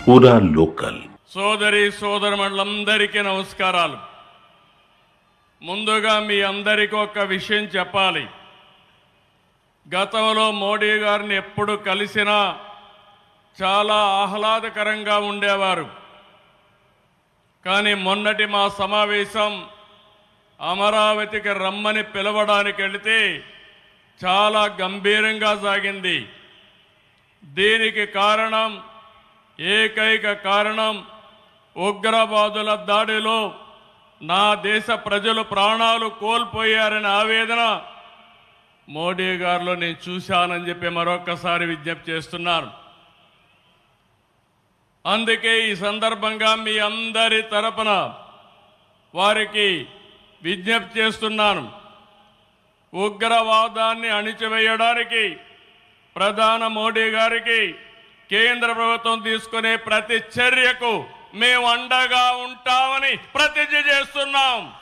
పూరా లోకల్. సోదరి సోదరులందరికీ నమస్కారాలు. ముందుగా మీ అందరికీ ఒక విషయం చెప్పాలి. గతంలో మోడీ గారిని ఎప్పుడు కలిసినా చాలా ఆహ్లాదకరంగా ఉండేవారు. కానీ మొన్నటి మా సమావేశం అమరావతికి రమ్మని పిలవడానికి వెళితే చాలా గంభీరంగా సాగింది. దీనికి కారణం, ఏకైక కారణం, ఉగ్రవాదుల దాడిలో నా దేశ ప్రజలు ప్రాణాలు కోల్పోయారనే ఆవేదన మోడీ గారిలో నేను చూశానని చెప్పి మరొకసారి విజ్ఞప్తి చేస్తున్నాను. అందుకే ఈ సందర్భంగా మీ అందరి తరపున వారికి విజ్ఞప్తి చేస్తున్నాను. ఉగ్రవాదాన్ని అణిచివేయడానికి ప్రధాని మోడీ గారికి కేంద్ర ప్రభుత్వం తీసుకునే ప్రతి చర్యకు మేము అండగా ఉంటామని ప్రతిజ్ఞ చేస్తున్నాం.